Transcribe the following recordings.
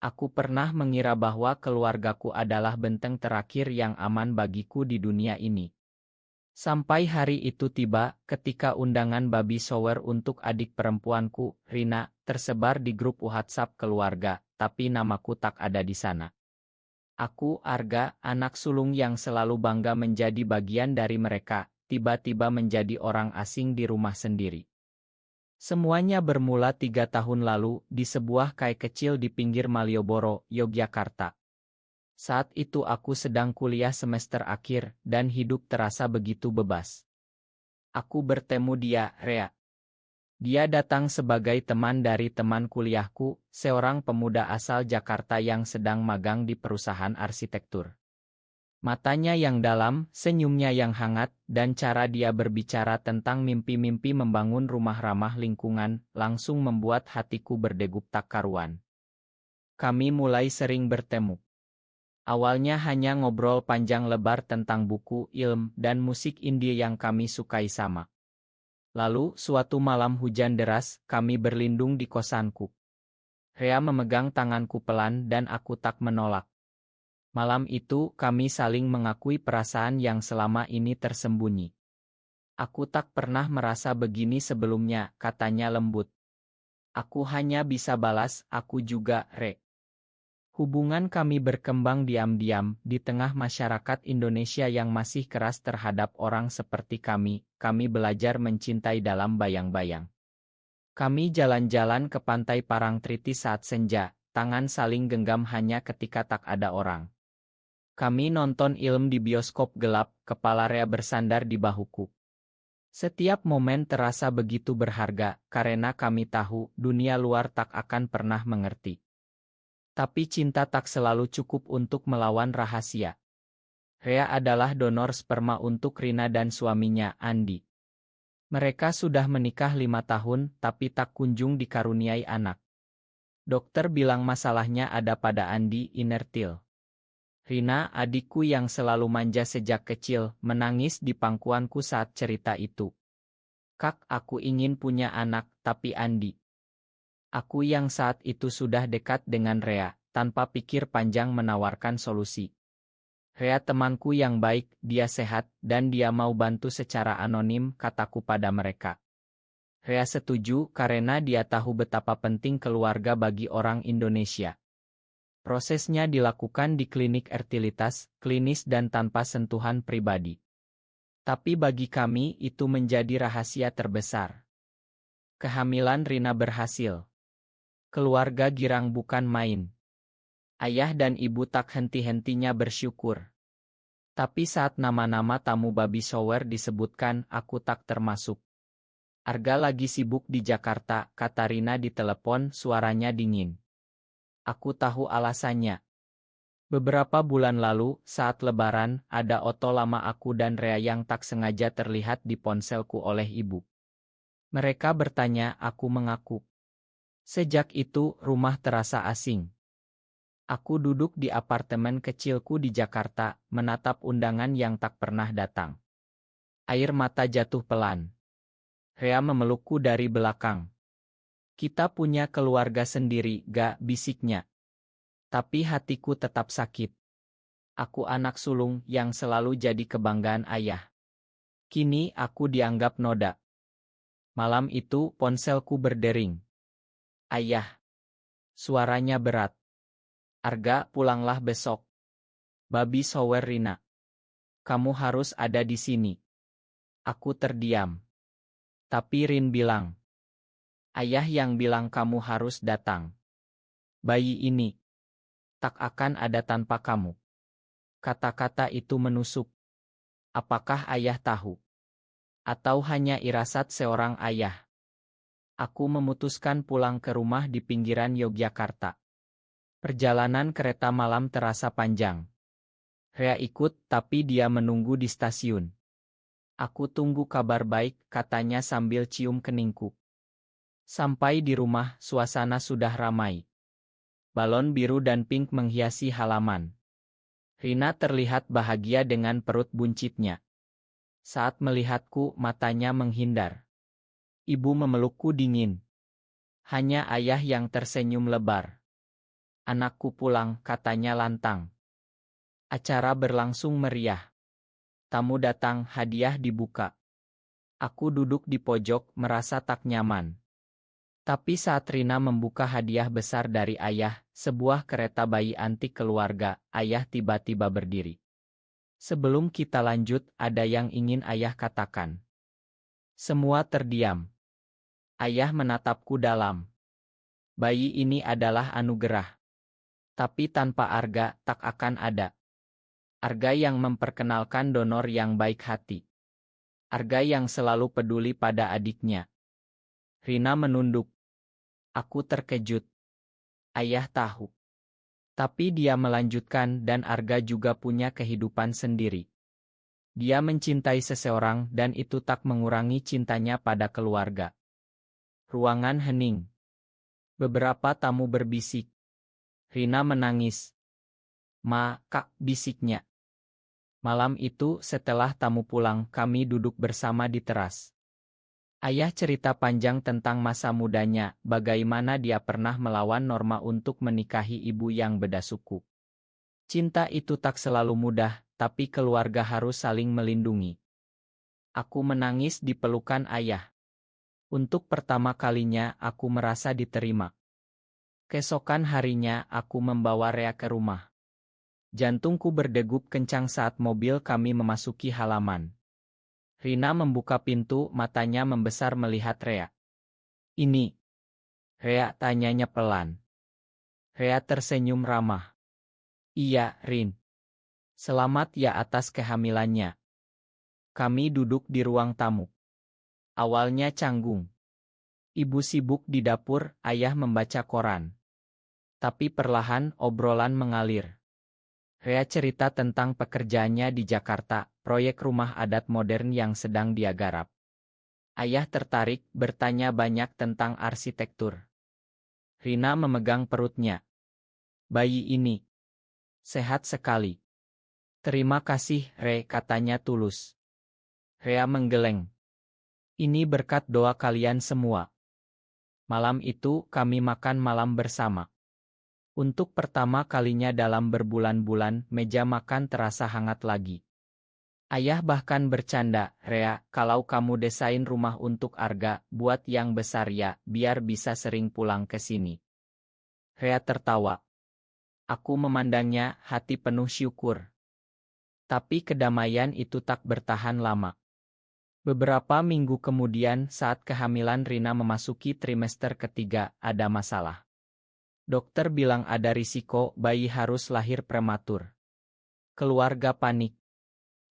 Aku pernah mengira bahwa keluargaku adalah benteng terakhir yang aman bagiku di dunia ini. Sampai hari itu tiba, ketika undangan baby shower untuk adik perempuanku, Rina, tersebar di grup WhatsApp keluarga, tapi namaku tak ada di sana. Aku, Arga, anak sulung yang selalu bangga menjadi bagian dari mereka, tiba-tiba menjadi orang asing di rumah sendiri. Semuanya bermula 3 tahun lalu, di sebuah kai kecil di pinggir Malioboro, Yogyakarta. Saat itu aku sedang kuliah semester akhir, dan hidup terasa begitu bebas. Aku bertemu dia, Rea. Dia datang sebagai teman dari teman kuliahku, seorang pemuda asal Jakarta yang sedang magang di perusahaan arsitektur. Matanya yang dalam, senyumnya yang hangat, dan cara dia berbicara tentang mimpi-mimpi membangun rumah ramah lingkungan, langsung membuat hatiku berdegup tak karuan. Kami mulai sering bertemu. Awalnya hanya ngobrol panjang lebar tentang buku, ilmu, dan musik indie yang kami sukai sama. Lalu, suatu malam hujan deras, kami berlindung di kosanku. Rea memegang tanganku pelan dan aku tak menolak. Malam itu, kami saling mengakui perasaan yang selama ini tersembunyi. Aku tak pernah merasa begini sebelumnya, katanya lembut. Aku hanya bisa balas, aku juga, Re. Hubungan kami berkembang diam-diam, di tengah masyarakat Indonesia yang masih keras terhadap orang seperti kami belajar mencintai dalam bayang-bayang. Kami jalan-jalan ke pantai Parangtritis saat senja, tangan saling genggam hanya ketika tak ada orang. Kami nonton film di bioskop gelap, kepala Rea bersandar di bahuku. Setiap momen terasa begitu berharga, karena kami tahu dunia luar tak akan pernah mengerti. Tapi cinta tak selalu cukup untuk melawan rahasia. Rea adalah donor sperma untuk Rina dan suaminya, Andi. Mereka sudah menikah 5 tahun, tapi tak kunjung dikaruniai anak. Dokter bilang masalahnya ada pada Andi, inertil. Rina, adikku yang selalu manja sejak kecil, menangis di pangkuanku saat cerita itu. Kak, aku ingin punya anak, tapi Andi. Aku yang saat itu sudah dekat dengan Rea, tanpa pikir panjang menawarkan solusi. Rea temanku yang baik, dia sehat, dan dia mau bantu secara anonim, kataku pada mereka. Rea setuju karena dia tahu betapa penting keluarga bagi orang Indonesia. Prosesnya dilakukan di klinik fertilitas, klinis dan tanpa sentuhan pribadi. Tapi bagi kami itu menjadi rahasia terbesar. Kehamilan Rina berhasil. Keluarga girang bukan main. Ayah dan ibu tak henti-hentinya bersyukur. Tapi saat nama-nama tamu baby shower disebutkan, aku tak termasuk. Arga lagi sibuk di Jakarta, kata Rina di telepon, suaranya dingin. Aku tahu alasannya. Beberapa bulan lalu, saat lebaran, ada foto lama aku dan Rea yang tak sengaja terlihat di ponselku oleh ibu. Mereka bertanya, aku mengaku. Sejak itu, rumah terasa asing. Aku duduk di apartemen kecilku di Jakarta, menatap undangan yang tak pernah datang. Air mata jatuh pelan. Rea memelukku dari belakang. Kita punya keluarga sendiri, ga, bisiknya. Tapi hatiku tetap sakit. Aku anak sulung yang selalu jadi kebanggaan ayah. Kini aku dianggap noda. Malam itu ponselku berdering. Ayah. Suaranya berat. Arga, pulanglah besok. Baby shower Rina. Kamu harus ada di sini. Aku terdiam. Tapi Rin bilang. Ayah yang bilang kamu harus datang. Bayi ini tak akan ada tanpa kamu. Kata-kata itu menusuk. Apakah ayah tahu? Atau hanya irasat seorang ayah? Aku memutuskan pulang ke rumah di pinggiran Yogyakarta. Perjalanan kereta malam terasa panjang. Rea ikut, tapi dia menunggu di stasiun. Aku tunggu kabar baik, katanya sambil cium keningku. Sampai di rumah, suasana sudah ramai. Balon biru dan pink menghiasi halaman. Rina terlihat bahagia dengan perut buncitnya. Saat melihatku, matanya menghindar. Ibu memelukku dingin. Hanya ayah yang tersenyum lebar. Anakku pulang, katanya lantang. Acara berlangsung meriah. Tamu datang, hadiah dibuka. Aku duduk di pojok, merasa tak nyaman. Tapi saat Rina membuka hadiah besar dari ayah, sebuah kereta bayi antik keluarga, ayah tiba-tiba berdiri. Sebelum kita lanjut, ada yang ingin ayah katakan. Semua terdiam. Ayah menatapku dalam. Bayi ini adalah anugerah. Tapi tanpa Arga, tak akan ada. Arga yang memperkenalkan donor yang baik hati. Arga yang selalu peduli pada adiknya. Rina menunduk. Aku terkejut. Ayah tahu. Tapi dia melanjutkan dan Arga juga punya kehidupan sendiri. Dia mencintai seseorang dan itu tak mengurangi cintanya pada keluarga. Ruangan hening. Beberapa tamu berbisik. Rina menangis. Ma, Kak, bisiknya. Malam itu setelah tamu pulang kami duduk bersama di teras. Ayah cerita panjang tentang masa mudanya, bagaimana dia pernah melawan norma untuk menikahi ibu yang beda suku. Cinta itu tak selalu mudah, tapi keluarga harus saling melindungi. Aku menangis di pelukan ayah. Untuk pertama kalinya aku merasa diterima. Keesokan harinya aku membawa Rea ke rumah. Jantungku berdegup kencang saat mobil kami memasuki halaman. Rina membuka pintu, matanya membesar melihat Rea. Ini. Rea tanyanya pelan. Rea tersenyum ramah. Iya, Rin. Selamat ya atas kehamilannya. Kami duduk di ruang tamu. Awalnya canggung. Ibu sibuk di dapur, ayah membaca koran. Tapi perlahan obrolan mengalir. Rea cerita tentang pekerjaannya di Jakarta, proyek rumah adat modern yang sedang dia garap. Ayah tertarik, bertanya banyak tentang arsitektur. Rina memegang perutnya. Bayi ini sehat sekali. Terima kasih, Re, katanya tulus. Rea menggeleng. Ini berkat doa kalian semua. Malam itu kami makan malam bersama. Untuk pertama kalinya dalam berbulan-bulan, meja makan terasa hangat lagi. Ayah bahkan bercanda, Rea, kalau kamu desain rumah untuk Arga, buat yang besar ya, biar bisa sering pulang ke sini. Rea tertawa. Aku memandangnya, hati penuh syukur. Tapi kedamaian itu tak bertahan lama. Beberapa minggu kemudian, saat kehamilan Rina memasuki trimester ketiga, ada masalah. Dokter bilang ada risiko bayi harus lahir prematur. Keluarga panik.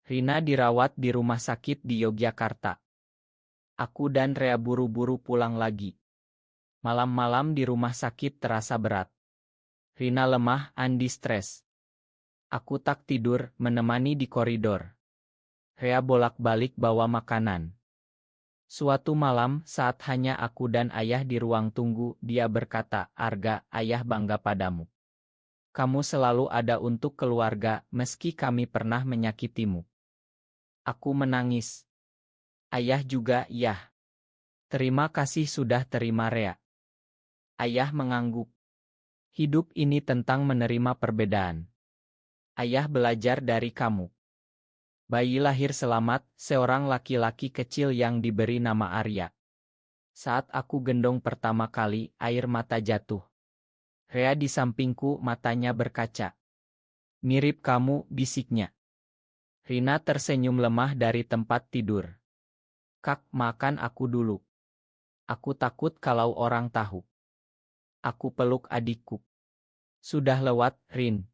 Rina dirawat di rumah sakit di Yogyakarta. Aku dan Rea buru-buru pulang lagi. Malam-malam di rumah sakit terasa berat. Rina lemah, Andi stres. Aku tak tidur, menemani di koridor. Rea bolak-balik bawa makanan. Suatu malam, saat hanya aku dan ayah di ruang tunggu, dia berkata, Arga, ayah bangga padamu. Kamu selalu ada untuk keluarga, meski kami pernah menyakitimu. Aku menangis. Ayah juga, ya. Terima kasih sudah terima Rea. Ayah mengangguk. Hidup ini tentang menerima perbedaan. Ayah belajar dari kamu. Bayi lahir selamat, seorang laki-laki kecil yang diberi nama Arya. Saat aku gendong pertama kali, air mata jatuh. Rea di sampingku, matanya berkaca. Mirip kamu, bisiknya. Rina tersenyum lemah dari tempat tidur. Kak, makan aku dulu. Aku takut kalau orang tahu. Aku peluk adikku. Sudah lewat, Rin.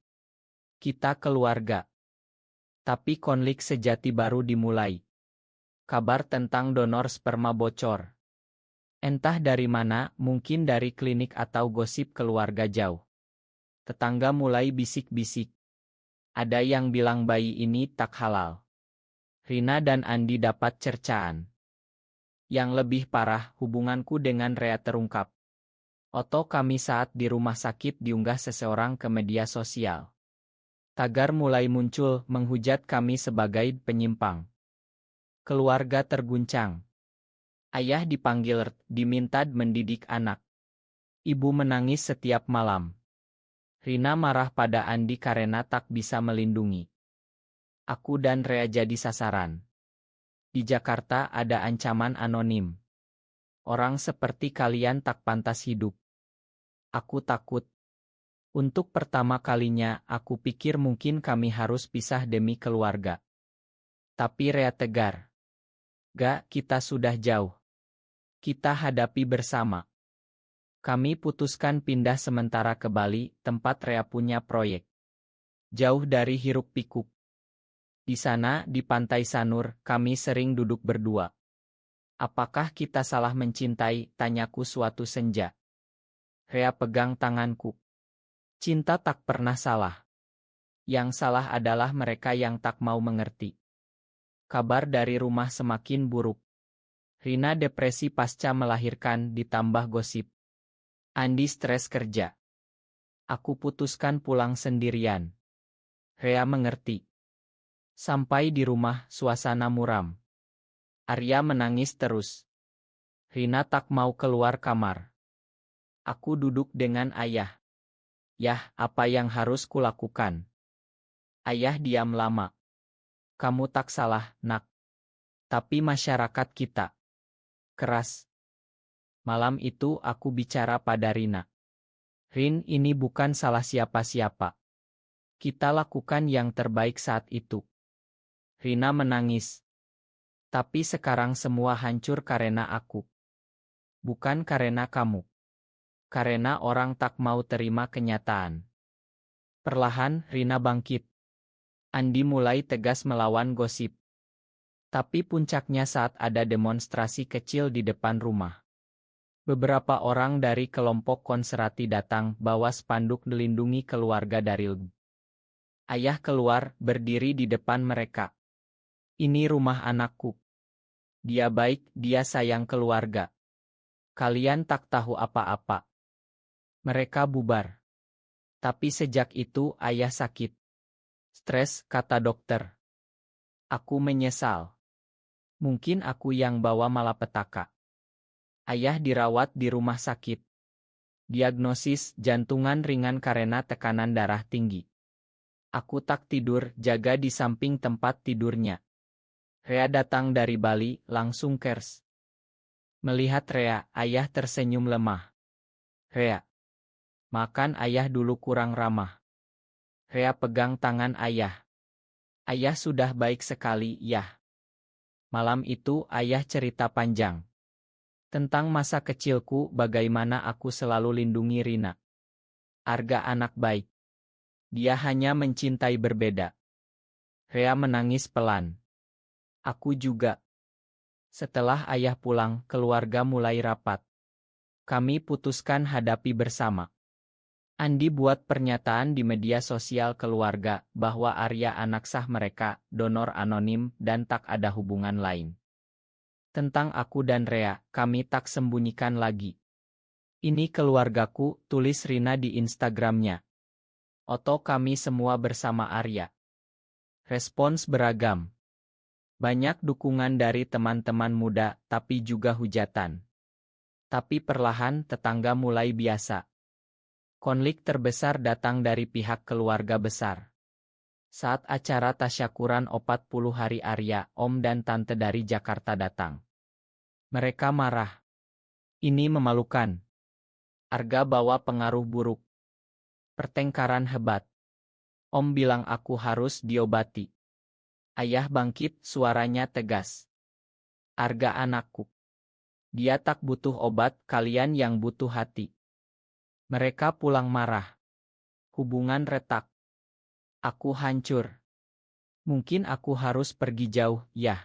Kita keluarga. Tapi konflik sejati baru dimulai. Kabar tentang donor sperma bocor. Entah dari mana, mungkin dari klinik atau gosip keluarga jauh. Tetangga mulai bisik-bisik. Ada yang bilang bayi ini tak halal. Rina dan Andi dapat cercaan. Yang lebih parah, hubunganku dengan Rea terungkap. Foto kami saat di rumah sakit diunggah seseorang ke media sosial. Tagar mulai muncul, menghujat kami sebagai penyimpang. Keluarga terguncang. Ayah dipanggil, diminta mendidik anak. Ibu menangis setiap malam. Rina marah pada Andi karena tak bisa melindungi. Aku dan Rea jadi sasaran. Di Jakarta ada ancaman anonim. Orang seperti kalian tak pantas hidup. Aku takut. Untuk pertama kalinya, aku pikir mungkin kami harus pisah demi keluarga. Tapi Rea tegar. Gak, kita sudah jauh. Kita hadapi bersama. Kami putuskan pindah sementara ke Bali, tempat Rea punya proyek. Jauh dari hiruk-pikuk. Di sana, di Pantai Sanur, kami sering duduk berdua. Apakah kita salah mencintai? Tanyaku suatu senja. Rea pegang tanganku. Cinta tak pernah salah. Yang salah adalah mereka yang tak mau mengerti. Kabar dari rumah semakin buruk. Rina depresi pasca melahirkan ditambah gosip. Andi stres kerja. Aku putuskan pulang sendirian. Rea mengerti. Sampai di rumah, suasana muram. Arya menangis terus. Rina tak mau keluar kamar. Aku duduk dengan ayah. Yah, apa yang harus kulakukan? Ayah diam lama. Kamu tak salah, nak. Tapi masyarakat kita keras. Malam itu aku bicara pada Rina. Rin, ini bukan salah siapa-siapa. Kita lakukan yang terbaik saat itu. Rina menangis. Tapi sekarang semua hancur karena aku. Bukan karena kamu. Karena orang tak mau terima kenyataan. Perlahan, Rina bangkit. Andi mulai tegas melawan gosip. Tapi puncaknya saat ada demonstrasi kecil di depan rumah. Beberapa orang dari kelompok konserati datang bawa spanduk melindungi keluarga Daryl. Ayah keluar, berdiri di depan mereka. Ini rumah anakku. Dia baik, dia sayang keluarga. Kalian tak tahu apa-apa. Mereka bubar. Tapi sejak itu ayah sakit. Stres, kata dokter. Aku menyesal. Mungkin aku yang bawa malapetaka. Ayah dirawat di rumah sakit. Diagnosis jantungan ringan karena tekanan darah tinggi. Aku tak tidur, jaga di samping tempat tidurnya. Rea datang dari Bali, langsung kers. Melihat Rea, ayah tersenyum lemah. Rea, makan ayah dulu kurang ramah. Rea pegang tangan ayah. Ayah sudah baik sekali, yah. Malam itu ayah cerita panjang. Tentang masa kecilku, bagaimana aku selalu lindungi Rina. Arga anak baik. Dia hanya mencintai berbeda. Rea menangis pelan. Aku juga. Setelah ayah pulang, keluarga mulai rapat. Kami putuskan hadapi bersama. Andi buat pernyataan di media sosial keluarga bahwa Arya anak sah mereka, donor anonim, dan tak ada hubungan lain. Tentang aku dan Rea, kami tak sembunyikan lagi. Ini keluargaku, tulis Rina di Instagramnya. Oto kami semua bersama Arya. Respons beragam. Banyak dukungan dari teman-teman muda, tapi juga hujatan. Tapi perlahan tetangga mulai biasa. Konflik terbesar datang dari pihak keluarga besar. Saat acara tasyakuran 40 hari Arya, om dan tante dari Jakarta datang. Mereka marah. Ini memalukan. Arga bawa pengaruh buruk. Pertengkaran hebat. Om bilang aku harus diobati. Ayah bangkit, suaranya tegas. Arga anakku. Dia tak butuh obat, kalian yang butuh hati. Mereka pulang marah. Hubungan retak. Aku hancur. Mungkin aku harus pergi jauh, yah.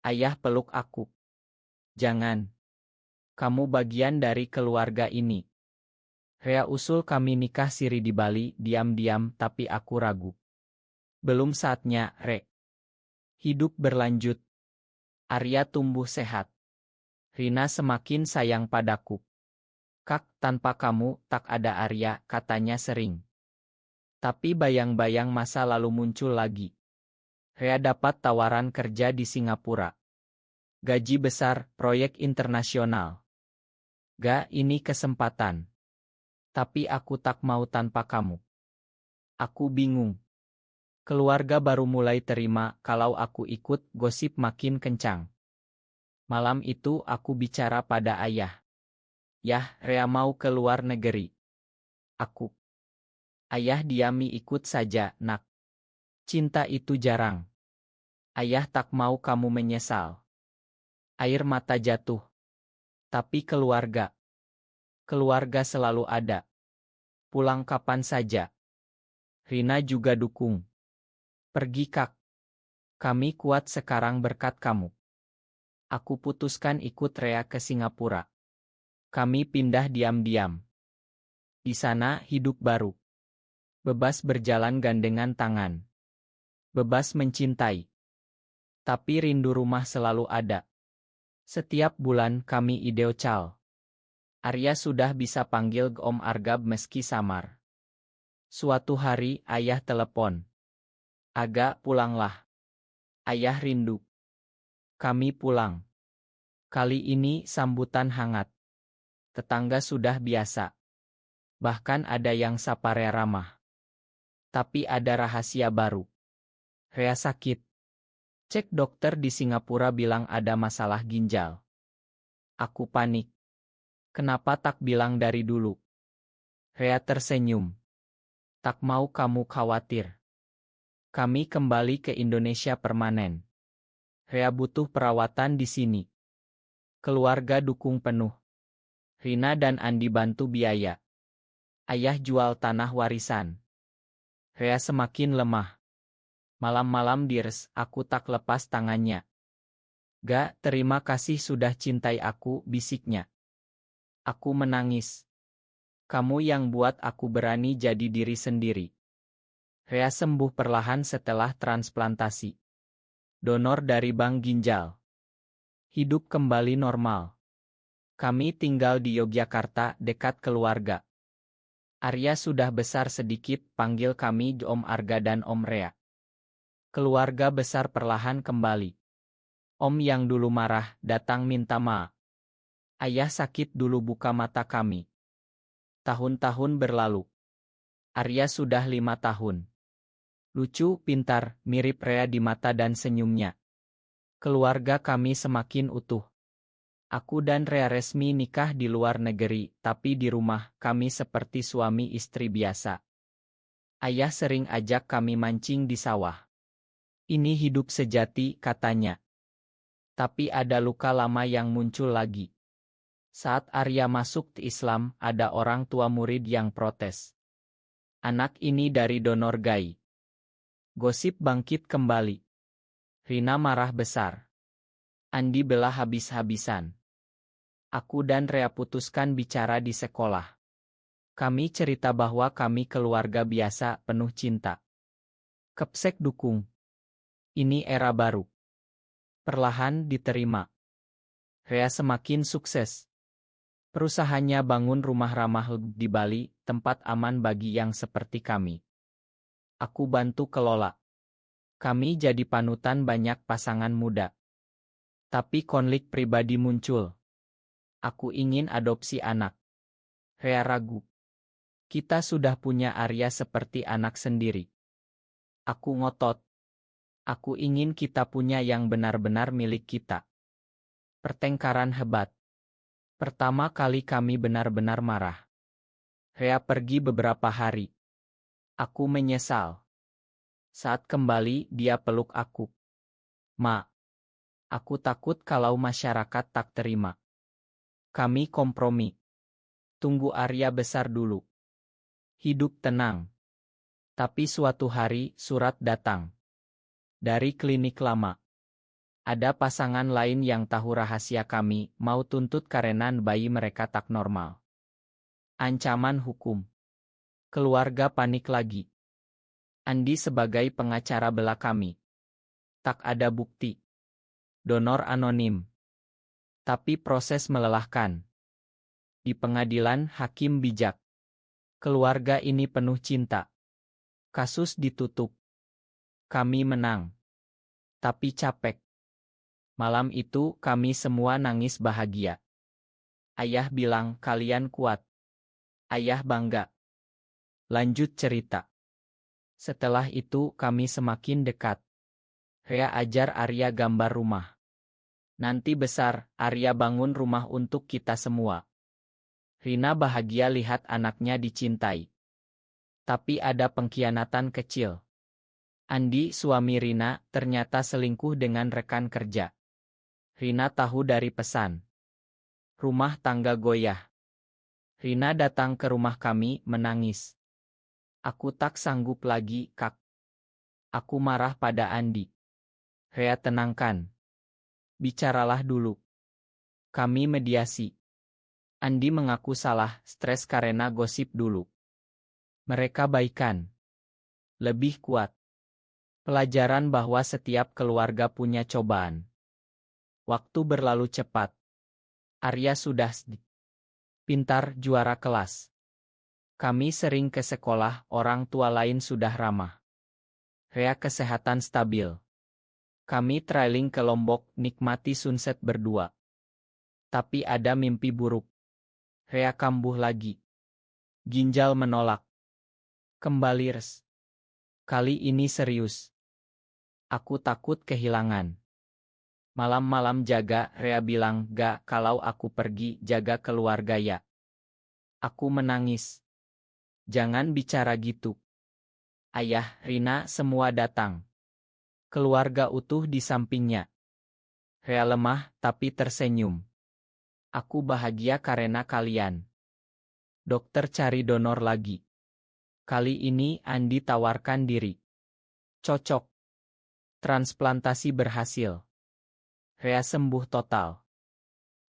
Ayah peluk aku. Jangan. Kamu bagian dari keluarga ini. Rea usul kami nikah siri di Bali, diam-diam, tapi aku ragu. Belum saatnya, Re. Hidup berlanjut. Arya tumbuh sehat. Rina semakin sayang padaku. Kak, tanpa kamu, tak ada Arya, katanya sering. Tapi bayang-bayang masa lalu muncul lagi. Rea dapat tawaran kerja di Singapura. Gaji besar, proyek internasional. Ini kesempatan. Tapi aku tak mau tanpa kamu. Aku bingung. Keluarga baru mulai terima kalau aku ikut, gosip makin kencang. Malam itu aku bicara pada ayah. Yah, Rea mau ke luar negeri. Aku. Ayah diami, ikut saja, nak. Cinta itu jarang. Ayah tak mau kamu menyesal. Air mata jatuh. Tapi keluarga. Keluarga selalu ada. Pulang kapan saja. Rina juga dukung. Pergi kak. Kami kuat sekarang berkat kamu. Aku putuskan ikut Rea ke Singapura. Kami pindah diam-diam. Di sana hidup baru. Bebas berjalan gandengan tangan. Bebas mencintai. Tapi rindu rumah selalu ada. Setiap bulan kami ideo cal. Arya sudah bisa panggil Om Argab meski samar. Suatu hari ayah telepon. Aga, pulanglah. Ayah rindu. Kami pulang. Kali ini sambutan hangat. Tetangga sudah biasa. Bahkan ada yang sapa Rea ramah. Tapi ada rahasia baru. Rea sakit. Cek dokter di Singapura bilang ada masalah ginjal. Aku panik. Kenapa tak bilang dari dulu? Rea tersenyum. Tak mau kamu khawatir. Kami kembali ke Indonesia permanen. Rea butuh perawatan di sini. Keluarga dukung penuh. Rina dan Andi bantu biaya. Ayah jual tanah warisan. Rea semakin lemah. Malam-malam dirs, aku tak lepas tangannya. Ga, terima kasih sudah cintai aku, bisiknya. Aku menangis. Kamu yang buat aku berani jadi diri sendiri. Rea sembuh perlahan setelah transplantasi. Donor dari bank ginjal. Hidup kembali normal. Kami tinggal di Yogyakarta, dekat keluarga. Arya sudah besar sedikit, panggil kami Om Arga dan Om Rea. Keluarga besar perlahan kembali. Om yang dulu marah, datang minta maaf. Ayah sakit dulu buka mata kami. Tahun-tahun berlalu. Arya sudah 5 tahun. Lucu, pintar, mirip Rea di mata dan senyumnya. Keluarga kami semakin utuh. Aku dan Rea resmi nikah di luar negeri, tapi di rumah kami seperti suami istri biasa. Ayah sering ajak kami mancing di sawah. Ini hidup sejati, katanya. Tapi ada luka lama yang muncul lagi. Saat Arya masuk ke Islam, ada orang tua murid yang protes. Anak ini dari donor gai. Gosip bangkit kembali. Rina marah besar. Andi bela habis-habisan. Aku dan Rea putuskan bicara di sekolah. Kami cerita bahwa kami keluarga biasa, penuh cinta. Kepsek dukung. Ini era baru. Perlahan diterima. Rea semakin sukses. Perusahaannya bangun rumah ramah di Bali, tempat aman bagi yang seperti kami. Aku bantu kelola. Kami jadi panutan banyak pasangan muda. Tapi konflik pribadi muncul. Aku ingin adopsi anak. Rea ragu. Kita sudah punya Arya seperti anak sendiri. Aku ngotot. Aku ingin kita punya yang benar-benar milik kita. Pertengkaran hebat. Pertama kali kami benar-benar marah. Rea pergi beberapa hari. Aku menyesal. Saat kembali, dia peluk aku. Ma, aku takut kalau masyarakat tak terima. Kami kompromi. Tunggu Arya besar dulu. Hidup tenang. Tapi suatu hari, surat datang. Dari klinik lama. Ada pasangan lain yang tahu rahasia kami, mau tuntut karena bayi mereka tak normal. Ancaman hukum. Keluarga panik lagi. Andi sebagai pengacara bela kami. Tak ada bukti. Donor anonim. Tapi proses melelahkan. Di pengadilan, hakim bijak. Keluarga ini penuh cinta. Kasus ditutup. Kami menang. Tapi capek. Malam itu kami semua nangis bahagia. Ayah bilang, kalian kuat. Ayah bangga. Lanjut cerita. Setelah itu kami semakin dekat. Rea ajar Arya gambar rumah. Nanti besar, Arya bangun rumah untuk kita semua. Rina bahagia lihat anaknya dicintai. Tapi ada pengkhianatan kecil. Andi, suami Rina, ternyata selingkuh dengan rekan kerja. Rina tahu dari pesan. Rumah tangga goyah. Rina datang ke rumah kami, menangis. Aku tak sanggup lagi, Kak. Aku marah pada Andi. Rea tenangkan. Bicaralah dulu. Kami mediasi. Andi mengaku salah, stres karena gosip dulu. Mereka baikan. Lebih kuat. Pelajaran bahwa setiap keluarga punya cobaan. Waktu berlalu cepat. Arya sudah pintar, juara kelas. Kami sering ke sekolah, orang tua lain sudah ramah. Rea kesehatan stabil. Kami trailing ke Lombok, nikmati sunset berdua. Tapi ada mimpi buruk. Rea kambuh lagi. Ginjal menolak. Kembali res. Kali ini serius. Aku takut kehilangan. Malam-malam jaga, Rea bilang, "Gak, kalau aku pergi, jaga keluarga ya." Aku menangis. Jangan bicara gitu. Ayah, Rina, semua datang. Keluarga utuh di sampingnya. Rea lemah, tapi tersenyum. Aku bahagia karena kalian. Dokter cari donor lagi. Kali ini Andi tawarkan diri. Cocok. Transplantasi berhasil. Rea sembuh total.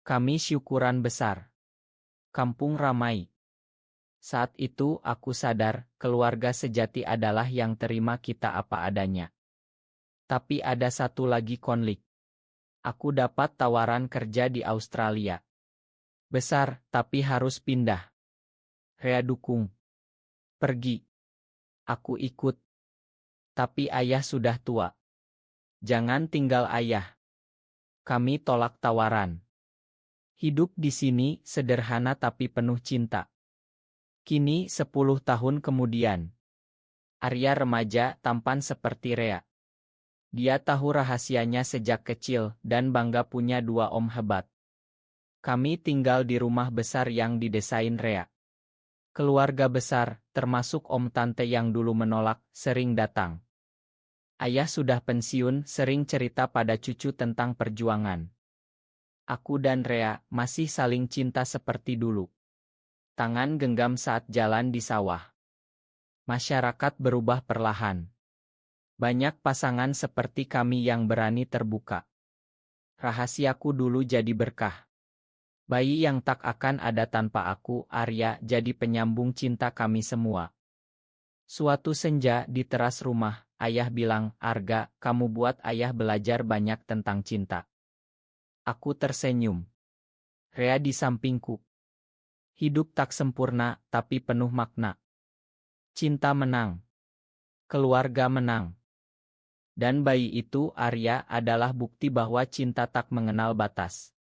Kami syukuran besar. Kampung ramai. Saat itu aku sadar, keluarga sejati adalah yang terima kita apa adanya. Tapi ada satu lagi konflik. Aku dapat tawaran kerja di Australia. Besar, tapi harus pindah. Rea dukung. Pergi. Aku ikut. Tapi ayah sudah tua. Jangan tinggal ayah. Kami tolak tawaran. Hidup di sini sederhana tapi penuh cinta. Kini 10 tahun kemudian. Arya remaja tampan seperti Rea. Dia tahu rahasianya sejak kecil dan bangga punya 2 om hebat. Kami tinggal di rumah besar yang didesain Rea. Keluarga besar, termasuk om tante yang dulu menolak, sering datang. Ayah sudah pensiun, sering cerita pada cucu tentang perjuangan. Aku dan Rea masih saling cinta seperti dulu. Tangan genggam saat jalan di sawah. Masyarakat berubah perlahan. Banyak pasangan seperti kami yang berani terbuka. Rahasiaku dulu jadi berkah. Bayi yang tak akan ada tanpa aku, Arya, jadi penyambung cinta kami semua. Suatu senja di teras rumah, ayah bilang, "Arga, kamu buat ayah belajar banyak tentang cinta." Aku tersenyum. Rea di sampingku. Hidup tak sempurna, tapi penuh makna. Cinta menang. Keluarga menang. Dan bayi itu, Arya, adalah bukti bahwa cinta tak mengenal batas.